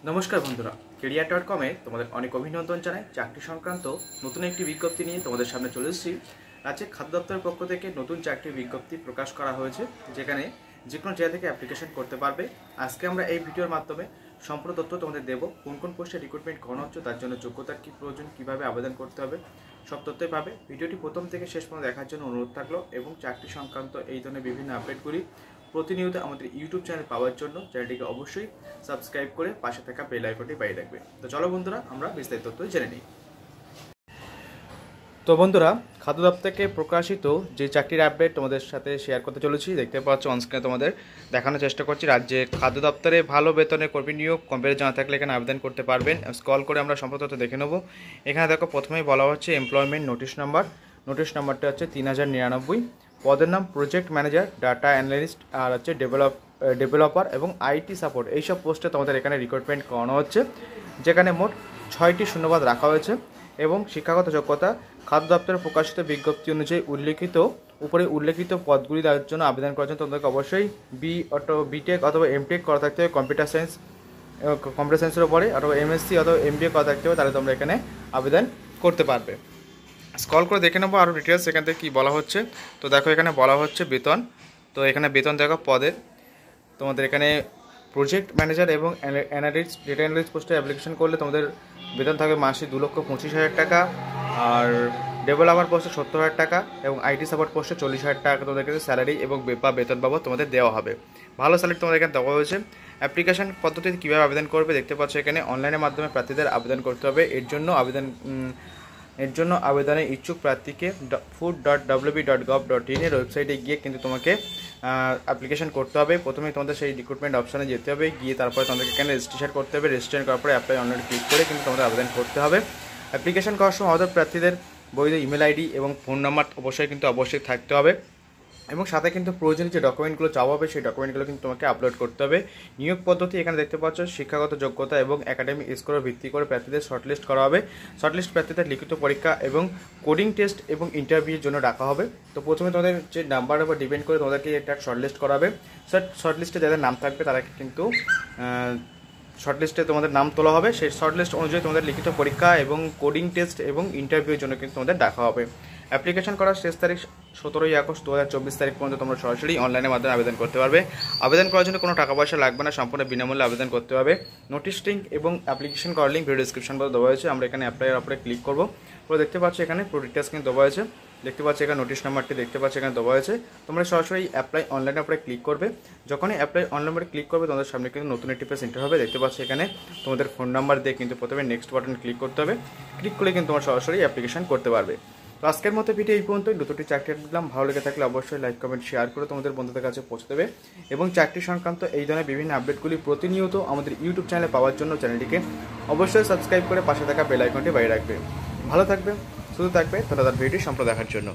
নমস্কার বন্ধুরা, career.com-এ তোমাদের অনেক অভিনন্দন জানাই। চাকরি সংক্রান্ত নতুন একটি বিজ্ঞপ্তি নিয়ে তোমাদের সামনে চলে এসেছি। রাজ্যে খাদ্য দপ্তরের পক্ষ থেকে নতুন চাকরির বিজ্ঞপ্তি প্রকাশ করা হয়েছে, যেখানে যে কোনো জায়গা থেকে অ্যাপ্লিকেশন করতে পারবে। আজকে আমরা এই ভিডিওর মাধ্যমে সম্পূর্ণ তথ্য তোমাদের দেবো। কোন কোন পোস্টে রিক্রুটমেন্ট করানো হচ্ছে, তার জন্য যোগ্যতার কী প্রয়োজন, কীভাবে আবেদন করতে হবে, সব তথ্যই পাবে। ভিডিওটি প্রথম থেকে শেষ পর্যন্ত দেখার জন্য অনুরোধ থাকলো এবং চাকরি সংক্রান্ত এই ধরনের বিভিন্ন আপডেটগুলি প্রতিনিয়ত আমাদের ইউটিউব চ্যানেল পাওয়ার জন্য চ্যানেলটিকে অবশ্যই সাবস্ক্রাইব করে পাশে থাকা বেল আইকনটি বাজিয়ে রাখবে। তো চলো বন্ধুরা, আমরা বিস্তারিত তথ্য জেনে নিই। তো বন্ধুরা, খাদ্য দপ্তর থেকে প্রকাশিত যে চাকরির আপডেট তোমাদের সাথে শেয়ার করতে চলেছি, দেখতে পাচ্ছ অনস্ক্রিনে তোমাদের দেখানোর চেষ্টা করছি। রাজ্যে খাদ্য দপ্তরে ভালো বেতনে কর্মী নিয়োগ, কম্পিউটার জানা থাকলে এখানে আবেদন করতে পারবেন। স্ক্রল করে আমরা সম্পূর্ণ তথ্য দেখে নেব। এখানে দেখো প্রথমেই বলা হচ্ছে এমপ্লয়মেন্ট নোটিশ নাম্বারটা হচ্ছে 3099। পদের নাম প্রজেক্ট ম্যানেজার, ডাটা অ্যানালিস্ট, আর হচ্ছে ডেভেলপার এবং আইটি সাপোর্ট। এইসব পোস্টে তোমাদের এখানে রিক্রুটমেন্ট করানো হচ্ছে, যেখানে মোট 6টি শূন্যপদ রাখা হয়েছে। এবং শিক্ষাগত যোগ্যতা খাদ্য দপ্তরের প্রকাশিত বিজ্ঞপ্তি অনুযায়ী উল্লেখিত পদগুলি দেওয়ার জন্য আবেদন করার জন্য তোমাদেরকে অবশ্যই বিটেক অথবা এমটেক করা থাকতে হবে কম্পিউটার সায়েন্সের উপরে, অথবা এমএসসি অথবা এমবিএ করা থাকতে হবে, তাহলে তোমরা এখানে আবেদন করতে পারবে। স্ক্রল করে দেখে নেবো আরও ডিটেলস এখান থেকে কী বলা হচ্ছে। তো দেখো এখানে বলা হচ্ছে বেতন। তো এখানে বেতন দেখো পদের তোমাদের এখানে প্রজেক্ট ম্যানেজার এবং ডেটা অ্যানালিস্ট পোস্টে অ্যাপ্লিকেশন করলে তোমাদের বেতন থাকবে মাসে 2,25,000 টাকা। আর ডেভেলপার পোস্টে 70,000 টাকা এবং আইটি সাপোর্ট পোস্টে 40,000 টাকা তোমাদের কাছে স্যালারি এবং বেতন বাবদ তোমাদের দেওয়া হবে। ভালো স্যালারি তোমাদের এখানে দেওয়া হয়েছে। অ্যাপ্লিকেশন পদ্ধতিতে কীভাবে আবেদন করবে দেখতে পাচ্ছ এখানে অনলাইনের মাধ্যমে প্রার্থীদের আবেদন করতে হবে। এর জন্য আবেদনের ইচ্ছুক প্রার্থীকে food.wb.gov.in এর ওয়েবসাইটে গিয়ে কিন্তু তোমাকে অ্যাপ্লিকেশন করতে হবে। প্রথমে তোমাদের সেই রিক্রুটমেন্ট অপশানে যেতে হবে, গিয়ে তারপরে তোমাদেরকে এখানে রেজিস্ট্রেশন করতে হবে। রেজিস্ট্রেশন করার পরে অ্যাপ্লাই অনলাইন ক্লিক করে কিন্তু তোমাদের আবেদন করতে হবে। অ্যাপ্লিকেশন করার সময় আমাদের প্রার্থীদের বৈধ ইমেল আইডি এবং ফোন নাম্বার অবশ্যই থাকতে হবে। এবং সাথে কিন্তু প্রয়োজনীয় যে ডকুমেন্টগুলো চাওয়া হবে সেই ডকুমেন্টগুলো কিন্তু তোমাকে আপলোড করতে হবে। নিয়োগ পদ্ধতি এখানে দেখতে পাচ্ছ শিক্ষাগত যোগ্যতা এবং একাডেমিক স্কোরের ভিত্তি করে প্রার্থীদের শর্টলিস্ট করা হবে। শর্টলিস্ট প্রার্থীদের লিখিত পরীক্ষা এবং কোডিং টেস্ট এবং ইন্টারভিউর জন্য ডাকা হবে। তো প্রথমে তোমাদের যে নাম্বারের উপর ডিপেন্ড করে তোমাদেরকে একটা শর্টলিস্ট করা হবে। শর্টলিস্টে যাদের নাম থাকবে তারা কিন্তু শর্টলিস্টে তোমাদের নাম তোলা হবে। সেই শর্টলিস্ট অনুযায়ী তোমাদের লিখিত পরীক্ষা এবং কোডিং টেস্ট এবং ইন্টারভিউর জন্য কিন্তু তোমাদের ডাকা হবে। অ্যাপ্লিকেশন করার শেষ তারিখ 17ই আগস্ট 2024 তারিখ পর্যন্ত তোমরা সরাসরি অনলাইনের মাধ্যমে আবেদন করতে পারবে। আবেদন করার জন্য কোনো টাকা পয়সা লাগবে না, সম্পূর্ণ বিনামূল্যে আবেদন করতে হবে। নোটিশ লিঙ্ক এবং অ্যাপ্লিকেশন করার লিঙ্ক ভিডিও ডিসক্রিপশন বক্সে দেওয়া হয়েছে। আমরা এখানে অ্যাপ্লাইয়ের উপরে ক্লিক করবো। পুরো দেখতে পাচ্ছ এখানে পুরো ডিটেলস কিন্তু দেওয়া হয়েছে। দেখতে পাচ্ছ এখানে নোটিশ নাম্বারটি দেখতে পাচ্ছ এখানে দেওয়া হয়েছে। তোমরা সরাসরি অ্যাপ্লাই অনলাইনের উপরে ক্লিক করবে। যখনই অ্যাপ্লাই অনলাইনে ক্লিক করবে তোমাদের সামনে কিন্তু নতুন একটি পেজ এন্টার হবে। দেখতে পাচ্ছ এখানে তোমাদের ফোন নাম্বার দিয়ে কিন্তু প্রথমে নেক্সট বাটন ক্লিক করতে হবে। ক্লিক করলে কিন্তু তোমরা সরাসরি অ্যাপ্লিকেশন করতে পারবে। তো আজকের মতো ভিডিও এই পর্যন্তই। দুটি চাকরি দিলাম, ভালো লেগে থাকলে অবশ্যই লাইক কমেন্ট শেয়ার করে তোমাদের বন্ধুদের কাছে পৌঁছে দেবে। এবং চাকরি সংক্রান্ত এই ধরনের বিভিন্ন আপডেটগুলি প্রতিনিয়ত আমাদের ইউটিউব চ্যানেলে পাওয়ার জন্য চ্যানেলটিকে অবশ্যই সাবস্ক্রাইব করে পাশে থাকা বেল আইকনটি বাজিয়ে রাখবে। ভালো থাকবে, সুস্থ থাকবে, ধন্যবাদ ভিডিওটি সম্পূর্ণ দেখার জন্য।